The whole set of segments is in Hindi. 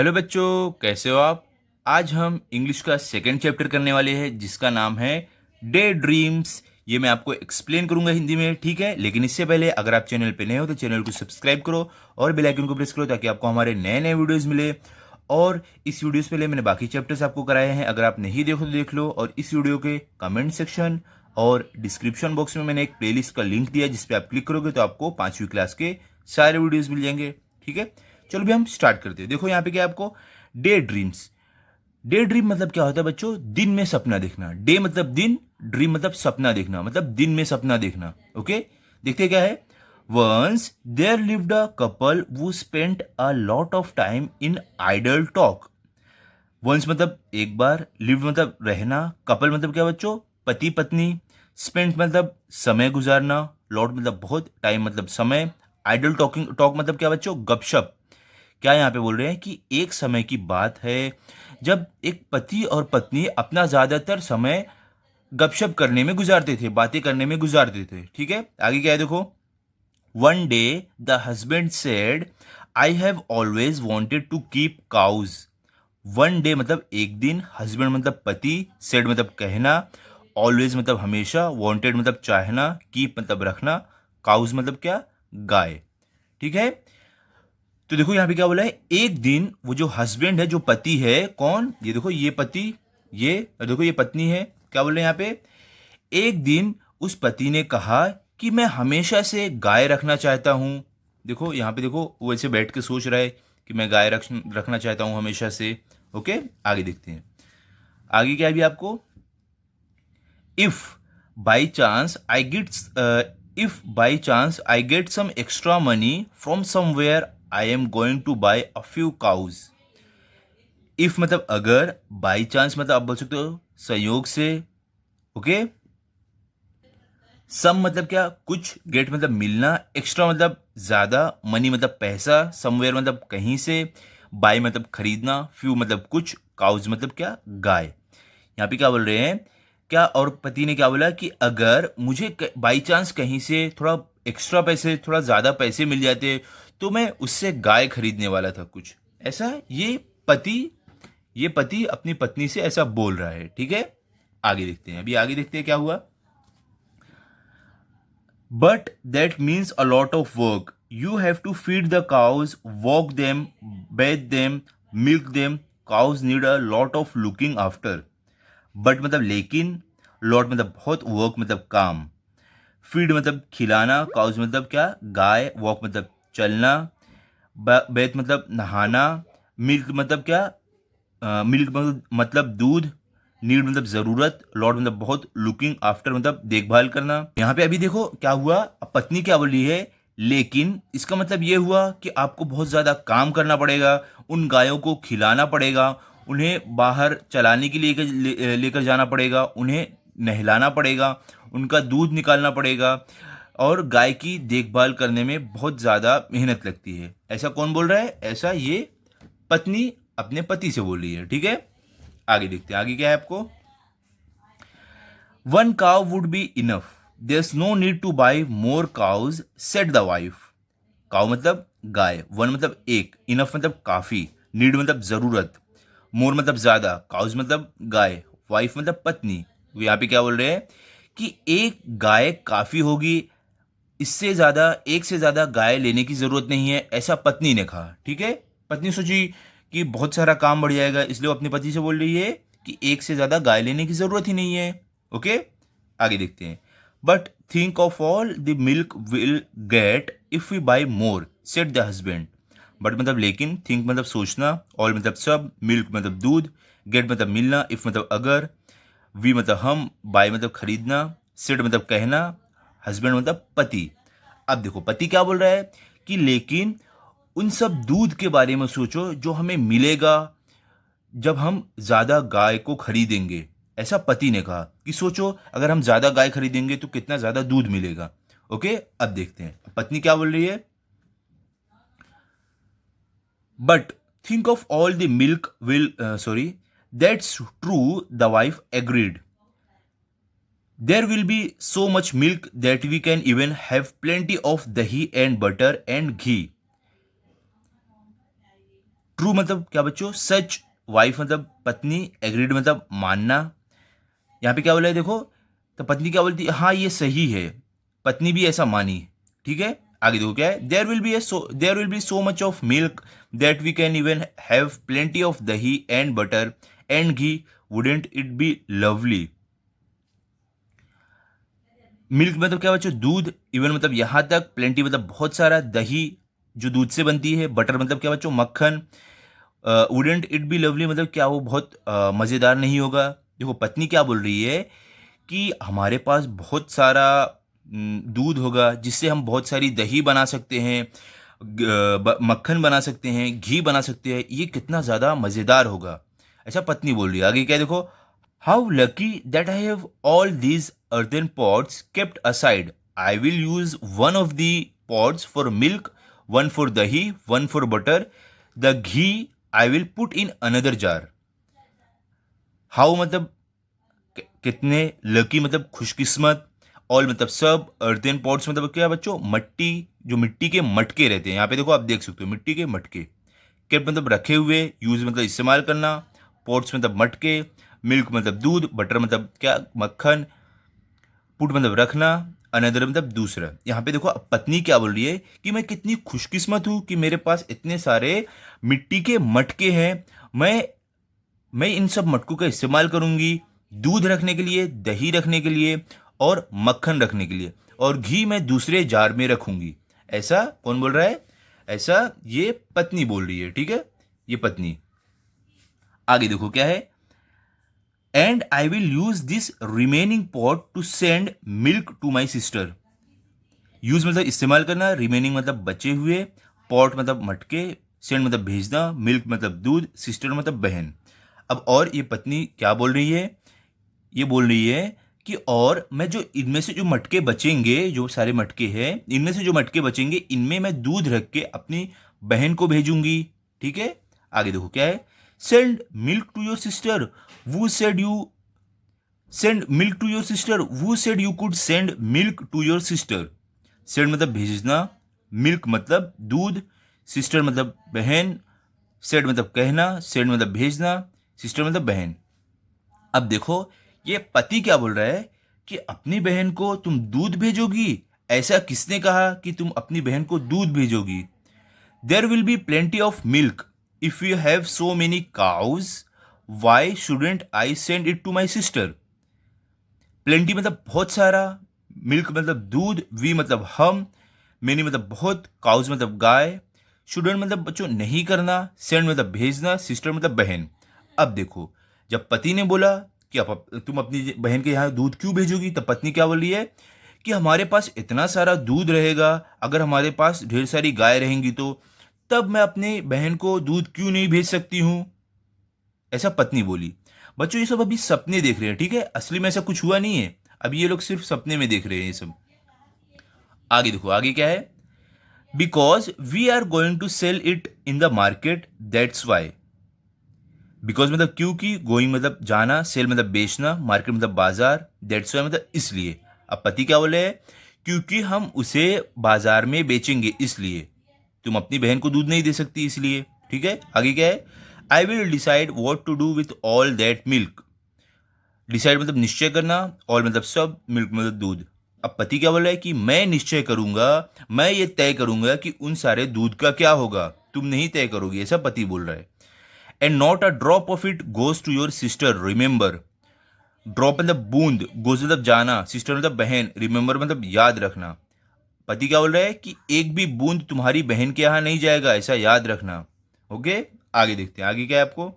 हेलो बच्चों, कैसे हो आप। आज हम इंग्लिश का सेकंड चैप्टर करने वाले हैं जिसका नाम है डे ड्रीम्स। ये मैं आपको एक्सप्लेन करूंगा हिंदी में, ठीक है। लेकिन इससे पहले अगर आप चैनल पे नए हो तो चैनल को सब्सक्राइब करो और बेल आइकन को प्रेस करो ताकि आपको हमारे नए नए वीडियोस मिले। और इस वीडियो से पहले मैंने बाकी चैप्टर्स आपको कराए हैं, अगर आप नहीं देखो तो देख लो। और इस वीडियो के कमेंट सेक्शन और डिस्क्रिप्शन बॉक्स में मैंने एक प्लेलिस्ट का लिंक दिया जिस पे आप क्लिक करोगे तो आपको 5वीं क्लास के सारे वीडियोस मिल जाएंगे, ठीक है। चलो भी हम स्टार्ट करते हैं। देखो यहाँ पे क्या है आपको, डे ड्रीम्स। डे ड्रीम मतलब क्या होता है बच्चों, दिन में सपना देखना। डे मतलब दिन, ड्रीम मतलब सपना देखना, मतलब दिन में सपना देखना। ओके, देखते हैं क्या है। Once there lived a couple who spent a lot of time in idle talk. Once मतलब एक बार, लिव मतलब रहना, कपल मतलब क्या बच्चों, पति पत्नी, स्पेंट मतलब समय गुजारना, लॉट मतलब बहुत, टाइम मतलब समय, आइडल टॉकिंग, टॉक मतलब क्या बच्चों, गपशप। क्या यहाँ पे बोल रहे हैं कि एक समय की बात है जब एक पति और पत्नी अपना ज्यादातर समय गपशप करने में गुजारते थे, बातें करने में गुजारते थे, ठीक है। आगे क्या है देखो। One day the husband said I have always wanted to keep cows. One day मतलब एक दिन, हस्बैंड मतलब पति, सेड मतलब कहना, ऑलवेज मतलब हमेशा, वांटेड मतलब चाहना, कीप मतलब रखना, काउज मतलब क्या, गाय, ठीक है। तो देखो यहां पे क्या बोला है, एक दिन वो जो हस्बैंड है, जो पति है, कौन, ये देखो ये पति, ये और देखो ये पत्नी है। क्या बोल रहे हैं यहाँ पे, एक दिन उस पति ने कहा कि मैं हमेशा से गाय रखना चाहता हूं। देखो यहाँ पे देखो वो ऐसे बैठ के सोच रहा है कि मैं गाय रखना चाहता हूं हमेशा से। ओके, आगे देखते हैं। आगे क्या है भी आपको, if by chance I get if by chance I get some extra money from somewhere I am going to buy a few cows। if मतलब अगर, बाई चांस मतलब आप बोल सकते हो संयोग से, ओके। सम मतलब क्या, कुछ, गेट मतलब मिलना, एक्स्ट्रा मतलब ज्यादा, मनी मतलब पैसा, समवेयर मतलब कहीं से, बाय मतलब खरीदना, फ्यू मतलब कुछ, काउज मतलब क्या, गाय। यहाँ पे क्या बोल रहे हैं, क्या, और पति ने क्या बोला कि अगर मुझे बाई चांस कहीं से थोड़ा एक्स्ट्रा पैसे, थोड़ा ज्यादा पैसे मिल जाते तो मैं उससे गाय खरीदने वाला था कुछ ऐसा। पति ये पति अपनी पत्नी से ऐसा बोल रहा है, ठीक है। आगे देखते हैं, अभी आगे देखते हैं क्या हुआ। But that means a lot of work, you have to feed the cows, walk them, bathe them, milk them, cows need a lot of looking after. But मतलब लेकिन, लॉट मतलब बहुत, वर्क मतलब काम, फीड मतलब खिलाना, काउज मतलब क्या, गाय, वॉक मतलब चलना, बेथ मतलब नहाना, मिल्क मतलब क्या, मिल्क मतलब दूध, नीड मतलब जरूरत, लॉट मतलब बहुत, लुकिंग आफ्टर मतलब देखभाल करना। यहाँ पे अभी देखो क्या हुआ, अब पत्नी क्या बोली है, लेकिन इसका मतलब ये हुआ कि आपको बहुत ज्यादा काम करना पड़ेगा, उन गायों को खिलाना पड़ेगा, उन्हें बाहर चलाने के लिए लेकर जाना पड़ेगा, उन्हें नहलाना पड़ेगा, उनका दूध निकालना पड़ेगा, और गाय की देखभाल करने में बहुत ज्यादा मेहनत लगती है। ऐसा कौन बोल रहा है, ऐसा ये पत्नी अपने पति से बोल रही है, ठीक है। आगे देखते हैं, आगे क्या है आपको। One cow would be enough, there no need to buy more cows, said the wife. Cow मतलब गाय, वन मतलब एक, इनफ मतलब काफी, नीड मतलब जरूरत, मोर मतलब ज्यादा, काउज मतलब गाय, वाइफ मतलब पत्नी। वो यहाँ पे क्या बोल रहे हैं कि एक गाय काफी होगी, इससे ज्यादा, एक से ज्यादा गाय लेने की जरूरत नहीं है, ऐसा पत्नी ने कहा, ठीक है। पत्नी सोची कि बहुत सारा काम बढ़ जाएगा, इसलिए वो अपने पति से बोल रही है कि एक से ज्यादा गाय लेने की जरूरत ही नहीं है। ओके, आगे देखते हैं। But think of all the milk will get if we buy more, said the husband. But मतलब लेकिन, थिंक मतलब सोचना, ऑल मतलब सब, मिल्क मतलब दूध, गेट मतलब मिलना, इफ मतलब अगर, वी मतलब हम, बाय मतलब खरीदना, सेट मतलब कहना, हस्बैंड मतलब पति। अब देखो पति क्या बोल रहा है कि लेकिन उन सब दूध के बारे में सोचो जो हमें मिलेगा जब हम ज्यादा गाय को खरीदेंगे। ऐसा पति ने कहा कि सोचो अगर हम ज्यादा गाय खरीदेंगे तो कितना ज्यादा दूध मिलेगा। ओके, अब देखते हैं पत्नी क्या बोल रही है। But think of all the milk will, sorry, that's true, the wife agreed, there will be so much milk that we can even have plenty of dahi and butter and ghee। True मतलब क्या बच्चों, सच। वाइफ मतलब पत्नी, एग्रीड मतलब मानना। यहाँ पे क्या बोला है देखो, तो पत्नी क्या बोलती है, हाँ ये सही है, पत्नी भी ऐसा मानी। ठीक है, आगे देखो क्या है, there will be so much of milk that we can even have plenty of dahi and butter and ghee, wouldn't it be lovely. Milk मतलब क्या बच्चों, दूध, इवन मतलब यहां तक, प्लेंटी मतलब बहुत सारा, दही जो दूध से बनती है, बटर मतलब क्या बच्चों, मक्खन। वुडेंट इट बी लवली मतलब क्या वो बहुत मज़ेदार नहीं होगा। देखो पत्नी क्या बोल रही है कि हमारे पास बहुत सारा दूध होगा जिससे हम बहुत सारी दही बना सकते हैं, मक्खन बना सकते हैं, घी बना सकते हैं, ये कितना ज़्यादा मज़ेदार होगा, ऐसा पत्नी बोल रही है। आगे क्या है देखो, how lucky that I have all these earthen pots kept aside. I will use one of the pots for milk, one for dahi, one for butter. The ghee I will put in another jar. How मतलब कितने, लकी मतलब खुशकिस्मत, ऑल मतलब सब, earthen pots मतलब क्या बच्चों, मट्टी, जो मिट्टी के मटके रहते हैं। यहाँ पे देखो आप देख सकते हो मिट्टी के मटके। केप्ट मतलब रखे हुए, यूज मतलब इस्तेमाल करना, पोट्स मतलब मटके, मिल्क मतलब दूध, बटर मतलब क्या, मक्खन, पुट मतलब रखना, अनदर मतलब दूसरा। यहाँ पे देखो अब पत्नी क्या बोल रही है कि मैं कितनी खुशकिस्मत हूं कि मेरे पास इतने सारे मिट्टी के मटके हैं। मैं इन सब मटकों का इस्तेमाल करूंगी दूध रखने के लिए, दही रखने के लिए और मक्खन रखने के लिए, और घी मैं दूसरे जार में रखूंगी। ऐसा कौन बोल रहा है, ऐसा ये पत्नी बोल रही है। ठीक है, ये पत्नी। आगे देखो क्या है, and I will use this remaining pot to send milk to my sister. Use मतलब इस्तेमाल करना, रिमेनिंग मतलब बचे हुए, पॉट मतलब मटके, सेंड मतलब भेजना, मिल्क मतलब दूध, सिस्टर मतलब बहन। अब और ये पत्नी क्या बोल रही है, ये बोल रही है कि और मैं जो इनमें से जो मटके बचेंगे, जो सारे मटके हैं, इनमें से जो मटके बचेंगे इनमें मैं दूध रख के अपनी बहन को भेजूंगी। ठीक है, आगे देखो क्या है, send milk to your sister who said you send milk to your sister who said you could send milk to your sister. Send मतलब भेजना, मिल्क मतलब दूध, सिस्टर मतलब बहन, सेड मतलब कहना, सेंड मतलब भेजना, सिस्टर मतलब बहन। अब देखो ये पति क्या बोल रहा है कि अपनी बहन को तुम दूध भेजोगी, ऐसा किसने कहा कि तुम अपनी बहन को दूध भेजोगी। There will be plenty of milk if you have so many cows, why shouldn't I send it to my sister. Plenty मतलब बहुत सारा, मिल्क मतलब दूध, वी मतलब हम, मेनी मतलब बहुत, काउज मतलब गाय, शुडेंट मतलब बच्चों नहीं करना, सेंड मतलब भेजना, सिस्टर मतलब बहन। अब देखो जब पति ने बोला कि तुम अपनी बहन के यहाँ दूध क्यों भेजोगी, तब पत्नी क्या बोली है कि हमारे पास इतना सारा दूध रहेगा, अगर हमारे पास ढेर सारी गाय रहेंगी तो तब मैं अपने बहन को दूध क्यों नहीं भेज सकती हूं, ऐसा पत्नी बोली। बच्चों ये सब अभी सपने देख रहे हैं, ठीक है, असली में ऐसा कुछ हुआ नहीं है, अभी ये लोग सिर्फ सपने में देख रहे हैं ये सब। आगे देखो आगे क्या है, because we are going to sell it in the market that's why. Because मतलब क्योंकि, गोइंग मतलब जाना, सेल मतलब बेचना, मार्केट मतलब बाजार, दैट्स वाई मतलब इसलिए। अब पति क्या बोले, क्योंकि हम उसे बाजार में बेचेंगे इसलिए, तुम अपनी बहन को दूध नहीं दे सकती इसलिए। ठीक है, आगे क्या है, I will decide what to do with all that milk. Decide मतलब निश्चय करना, ऑल मतलब सब, मिल्क मतलब दूध। अब पति क्या बोल रहा है कि मैं निश्चय करूंगा, मैं ये तय करूंगा कि उन सारे दूध का क्या होगा, तुम नहीं तय करोगी, ऐसा पति बोल रहा है। And not a drop of it goes to your sister, remember. Drop मतलब बूंद, गोज मतलब जाना, सिस्टर मतलब बहन, रिमेंबर मतलब याद रखना। पति क्या बोल रहा है कि एक भी बूंद तुम्हारी बहन के यहां नहीं जाएगा, ऐसा याद रखना। ओके, आगे देखते हैं आगे क्या है आपको,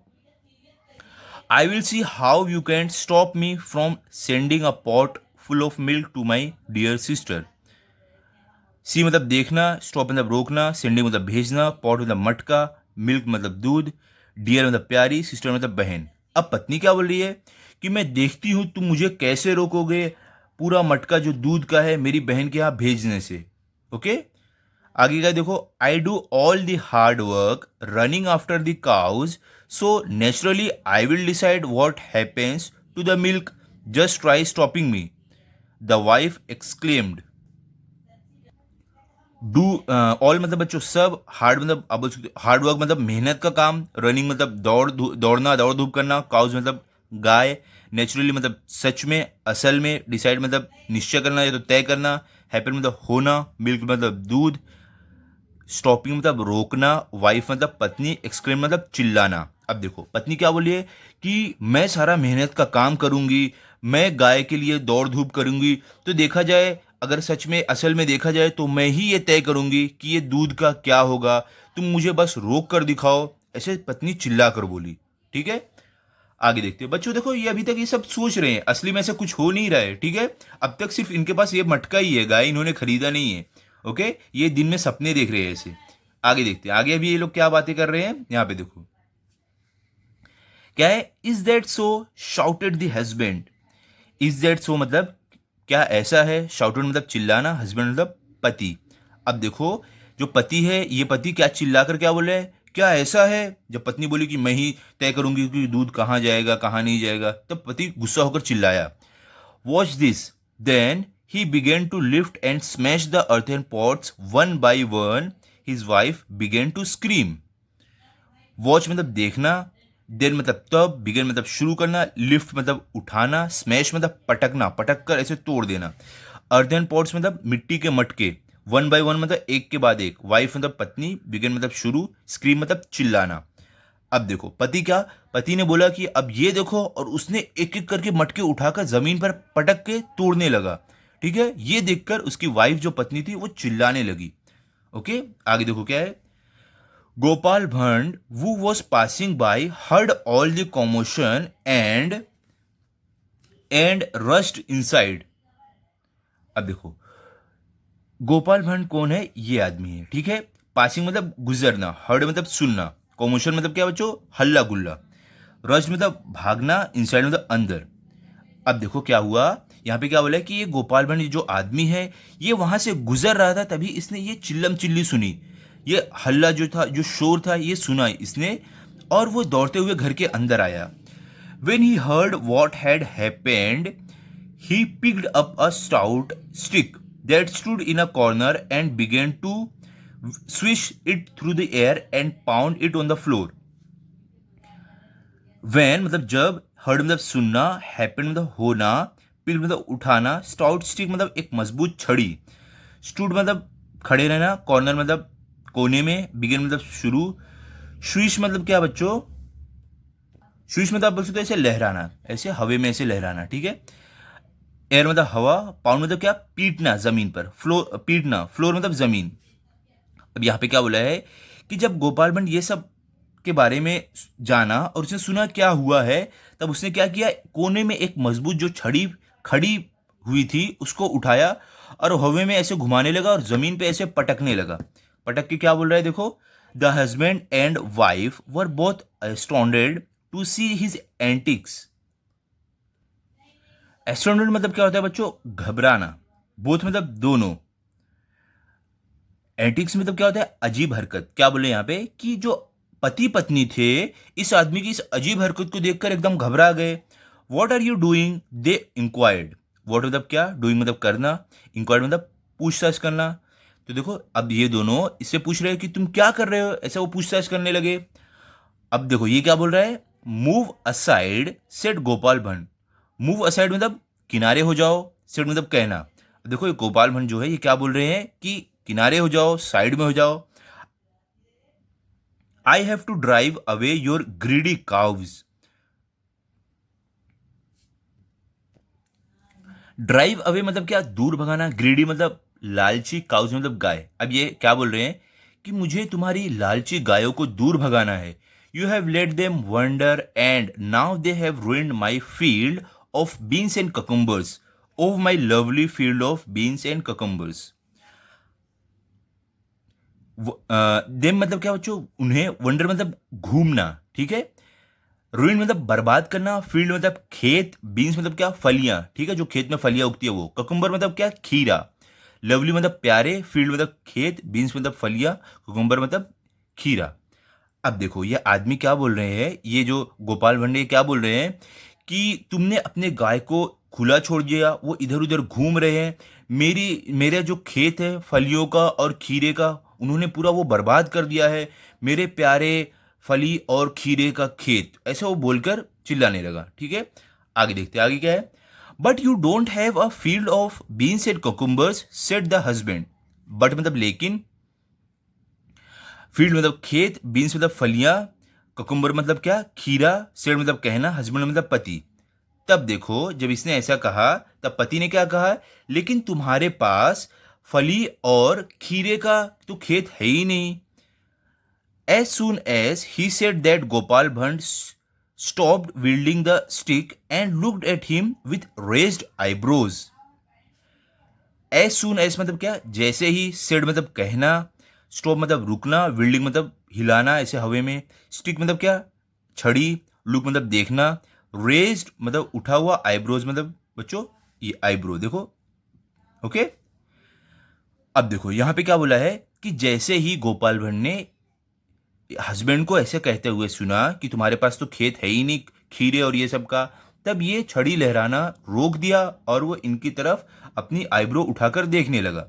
I will see how you can stop me from sending a pot full of milk to my dear sister. See मतलब देखना, स्टॉप मतलब रोकना, सेंडिंग मतलब भेजना, पॉट मतलब मटका, मिल्क मतलब दूध, डियर मतलब प्यारी, सिस्टर मतलब बहन। अब पत्नी क्या बोल रही है कि मैं देखती हूं तुम मुझे कैसे रोकोगे पूरा मटका जो दूध का है मेरी बहन के यहाँ भेजने से। ओके, आगे का देखो, I do all the hard work running after the cows, so naturally I will decide what happens to the milk, just try stopping me, the wife exclaimed. Do all मतलब बच्चों सब, हार्ड मतलब आप बोल सकते हो हार्ड वर्क मतलब मेहनत का काम, रनिंग मतलब दौड़ना दौड़ धूप करना, काउज मतलब गाय, नेचुरली मतलब सच में असल में, डिसाइड मतलब निश्चय करना या तो तय करना, हैपन मतलब होना, मिल्क मतलब दूध, स्टॉपिंग मतलब रोकना, वाइफ मतलब पत्नी, एक्सक्लेम मतलब चिल्लाना। अब देखो पत्नी क्या बोली है कि मैं सारा मेहनत का काम करूंगी, मैं गाय के लिए दौड़ धूप करूंगी, तो देखा जाए अगर सच में असल में देखा जाए तो मैं ही ये तय करूंगी कि ये दूध का क्या होगा, तुम मुझे बस रोक कर दिखाओ, ऐसे पत्नी चिल्ला कर बोली। ठीक है, आगे देखते हैं बच्चों। देखो ये अभी तक ये सब सोच रहे हैं, असली में ऐसा कुछ हो नहीं रहा है। ठीक है, अब तक सिर्फ इनके पास ये मटका ही है, गाय इन्होंने खरीदा नहीं है। ओके, ये दिन में सपने देख रहे हैं ऐसे। आगे देखते हैं, आगे अभी ये लोग क्या बातें कर रहे हैं, यहाँ पे देखो क्या है। Is that so, shouted the husband. Is that so मतलब क्या ऐसा है, शाउटेड मतलब चिल्लाना, हस्बैंड मतलब पति। अब देखो जो पति है, ये पति क्या चिल्लाकर क्या बोल रहा है, क्या ऐसा है। जब पत्नी बोली कि मैं ही तय करूंगी कि दूध कहाँ जाएगा कहाँ नहीं जाएगा, तब पति गुस्सा होकर चिल्लाया। Watch this, then he began to lift and smash the earthen pots one by one, his wife began to scream. Watch मतलब देखना, देन मतलब तब, बिगन मतलब शुरू करना, लिफ्ट मतलब उठाना, स्मैश मतलब पटकना, पटक कर ऐसे तोड़ देना, अर्दन पॉट्स मतलब मिट्टी के मटके, वन बाय वन मतलब एक के बाद एक, वाइफ मतलब पत्नी, बिगन मतलब शुरू, स्क्रीम मतलब चिल्लाना। अब देखो पति क्या, पति ने बोला कि अब ये देखो, और उसने एक एक करके मटके उठाकर जमीन पर पटक के तोड़ने लगा। ठीक है, ये देखकर उसकी वाइफ जो पत्नी थी वो चिल्लाने लगी। ओके, आगे देखो क्या है। Gopal Bhand, who was passing by, heard all the commotion and rushed inside. अब देखो गोपाल भट्ट कौन है, ये आदमी है। ठीक है, पासिंग मतलब गुजरना, हर्ड मतलब सुनना, कॉमोशन मतलब क्या बच्चों, हल्ला गुल्ला, रश मतलब भागना, इनसाइड मतलब अंदर। अब देखो क्या हुआ, यहाँ पे क्या बोला है कि ये गोपाल भट्ट जो आदमी है, ये वहां से गुजर रहा था, तभी इसने ये चिल्लम चिल्ली सुनी, ये हल्ला जो था, जो शोर था, ये सुना इसने, और वो दौड़ते हुए घर के अंदर आया। When he heard what had happened, he picked up a stout stick that stood in a corner and began to swish it through the air and pound it on the floor. When मतलब जब, heard मतलब सुनना, happen मतलब होना, pick मतलब उठाना, stout stick मतलब एक मजबूत छड़ी, stood मतलब खड़े रहना, corner मतलब कोने में, begin मतलब शुरू, swish मतलब क्या बच्चों, swish मतलब आप बोल सकते हो ऐसे लहराना, ऐसे हवे में ऐसे लहराना। ठीक है, एयर मतलब हवा, पाउंड मतलब क्या, पीटना जमीन पर, फ्लोर पीटना, फ्लोर मतलब जमीन। अब यहाँ पे क्या बोला है कि जब गोपाल भट्ट ये सब के बारे में जाना और उसने सुना क्या हुआ है, तब उसने क्या किया, कोने में एक मजबूत जो छड़ी खड़ी हुई थी उसको उठाया और हवे में ऐसे घुमाने लगा और जमीन पे ऐसे पटकने लगा। पटक के क्या बोल रहा है देखो, the husband and wife were both astounded to see his antics. Astonished मतलब क्या होता है बच्चों, घबराना, बोथ मतलब दोनों, एंटिक्स मतलब क्या होता है, अजीब हरकत। क्या बोले यहाँ पे कि जो पति पत्नी थे, इस आदमी की इस अजीब हरकत को देखकर एकदम घबरा गए। What are you doing, they inquired. What मतलब क्या, डूइंग मतलब करना, इंक्वायर्ड मतलब पूछताछ करना। तो देखो अब ये दोनों इससे पूछ रहे हैं कि तुम क्या कर रहे हो, ऐसा वो पूछताछ करने लगे। अब देखो ये क्या बोल रहा है, move aside set Gopal Bhatt. Move aside मतलब किनारे हो जाओ, सेट मतलब कहना। अब देखो ये गोपाल भट्ट जो है ये क्या बोल रहे हैं कि किनारे हो जाओ, साइड में हो जाओ। I have to drive away your greedy cows. Drive away मतलब क्या, दूर भगाना, ग्रीडी मतलब लालची, काउज मतलब गाय। अब ये क्या बोल रहे हैं कि मुझे तुम्हारी लालची गायों को दूर भगाना है। You have let them wander and now they have ruined my field of beans and cucumbers, of my lovely field of beans and cucumbers. Them मतलब क्या बच्चों, उन्हें, वंडर मतलब घूमना। ठीक है, रूइन मतलब बर्बाद करना, फील्ड मतलब खेत, बीन्स मतलब क्या, फलियां। ठीक है, जो खेत में फलियां उगती है वो, ककुम्बर मतलब क्या, खीरा, लवली मतलब प्यारे, फील्ड मतलब खेत, बीन्स मतलब फलियां, कुकुम्बर मतलब खीरा। अब देखो ये आदमी क्या बोल रहे हैं, ये जो गोपाल भंडे क्या बोल रहे हैं कि तुमने अपने गाय को खुला छोड़ दिया, वो इधर उधर घूम रहे हैं, मेरा जो खेत है फलियों का और खीरे का, उन्होंने पूरा वो बर्बाद कर दिया है, मेरे प्यारे फली और खीरे का खेत, ऐसा वो बोलकर चिल्लाने लगा। ठीक है, आगे देखते हैं आगे क्या है। But you don't have a field of beans and cucumbers said the husband. But मतलब लेकिन, फील्ड मतलब खेत, बीन्स मतलब फलियां, कुकुम्बर मतलब क्या, खीरा, सेड मतलब कहना, हस्बैंड मतलब पति। तब देखो जब इसने ऐसा कहा तब पति ने क्या कहा, लेकिन तुम्हारे पास फली और खीरे का तो खेत है ही नहीं। As soon as he said that, Gopal Bhatt stopped wielding the stick and looked at him with raised eyebrows. As soon as मतलब क्या, जैसे ही, said मतलब कहना, stop मतलब रुकना, wielding मतलब हिलाना ऐसे हवे में, stick मतलब क्या, छड़ी, look मतलब देखना, raised मतलब उठा हुआ, eyebrows मतलब बच्चों ये eyebrow देखो। ओके, अब देखो यहां पे क्या बोला है कि जैसे ही गोपाल भट्ट ने हस्बैंड को ऐसे कहते हुए सुना कि तुम्हारे पास तो खेत है ही नहीं खीरे और ये सब का, तब ये छड़ी लहराना रोक दिया और वो इनकी तरफ अपनी आईब्रो उठाकर देखने लगा।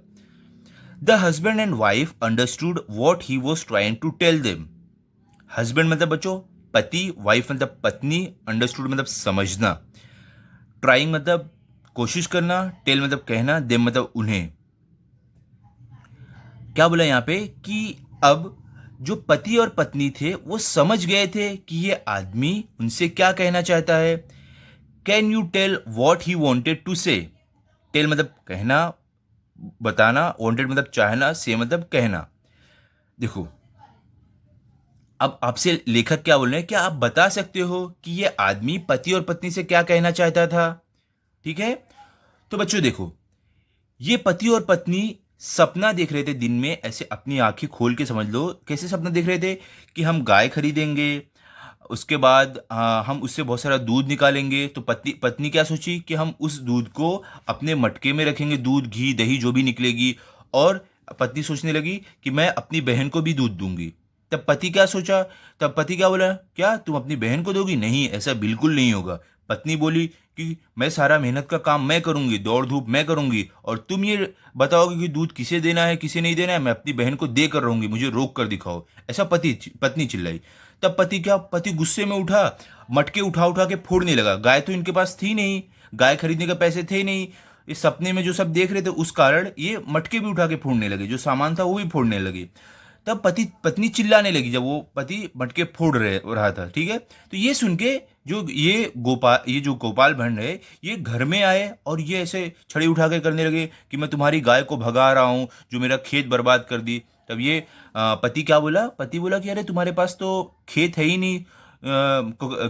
The husband and wife understood what he was trying to tell them. Husband मतलब बच्चों पति, वाइफ मतलब पत्नी, अंडरस्टूड मतलब समझना, ट्राइंग मतलब कोशिश करना, टेल मतलब कहना, देम मतलब उन्हें। क्या बोला यहाँ पे कि अब जो पति और पत्नी थे वो समझ गए थे कि ये आदमी उनसे क्या कहना चाहता है। Can you tell what he wanted to say. Tell मतलब कहना, बताना, वॉन्टेड मतलब चाहना, से मतलब कहना। देखो अब आपसे लेखक क्या बोल रहे हैं, क्या आप बता सकते हो कि ये आदमी पति और पत्नी से क्या कहना चाहता था। ठीक है, तो बच्चों देखो, ये पति और पत्नी सपना देख रहे थे दिन में, ऐसे अपनी आंखें खोल के समझ लो कैसे सपना देख रहे थे कि हम गाय खरीदेंगे, उसके बाद हम उससे बहुत सारा दूध निकालेंगे। तो पत्नी क्या सोची कि हम उस दूध को अपने मटके में रखेंगे, दूध घी दही जो भी निकलेगी, और पत्नी सोचने लगी कि मैं अपनी बहन को भी दूध दूंगी। तब पति क्या सोचा, तब पति क्या बोला, क्या तुम अपनी बहन को दोगी, नहीं ऐसा बिल्कुल नहीं होगा। पत्नी बोली कि मैं सारा मेहनत का काम मैं करूंगी, दौड़ धूप मैं करूंगी, और तुम ये बताओगे कि दूध किसे देना है किसे नहीं देना है, मैं अपनी बहन को दे कर रहूंगी, मुझे रोक कर दिखाओ। ऐसा पत्नी चिल्लाई। तब पति गुस्से में उठा, मटके उठा उठा के फोड़ने लगा। गाय तो इनके पास थी नहीं, गाय खरीदने के पैसे थे नहीं, इस सपने में जो सब देख रहे थे उस कारण ये मटके भी उठा के फोड़ने लगे, जो सामान था वो भी फोड़ने लगे। तब पत्नी चिल्लाने लगी जब वो पति मटके फोड़ रहा था। ठीक है, तो ये सुन के ये जो गोपाल भट्ट है ये घर में आए और ये ऐसे छड़ी उठा के करने लगे कि मैं तुम्हारी गाय को भगा रहा हूँ जो मेरा खेत बर्बाद कर दी। तब ये पति क्या बोला, पति बोला कि अरे तुम्हारे पास तो खेत है ही नहीं,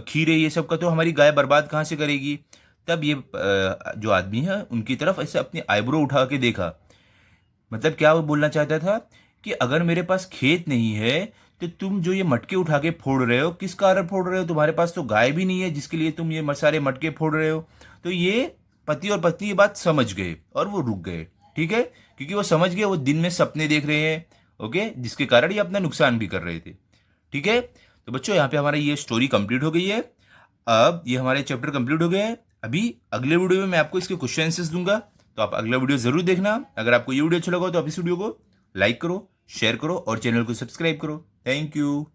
खीरे ये सब का, तो हमारी गाय बर्बाद कहाँ से करेगी। तब ये जो आदमी है उनकी तरफ ऐसे अपनी आईब्रो उठा के देखा। मतलब क्या वो बोलना चाहता था कि अगर मेरे पास खेत नहीं है तो तुम जो ये मटके उठा के फोड़ रहे हो किस कारण फोड़ रहे हो, तुम्हारे पास तो गाय भी नहीं है जिसके लिए तुम ये सारे मटके फोड़ रहे हो। तो ये पति और पत्नी ये बात समझ गए और वो रुक गए। ठीक है, क्योंकि वो समझ गए वो दिन में सपने देख रहे हैं, ओके, जिसके कारण ये अपना नुकसान भी कर रहे थे। ठीक है, तो बच्चों यहाँ पे हमारा ये स्टोरी कंप्लीट हो गई है। अब ये हमारे चैप्टर कंप्लीट हो गए हैं। अभी अगले वीडियो में मैं आपको इसके क्वेश्चन आंसर्स दूंगा, तो आप अगला वीडियो जरूर देखना। अगर आपको ये वीडियो अच्छा लगा तो आप इस वीडियो को लाइक करो, शेयर करो और चैनल को सब्सक्राइब करो। Thank you.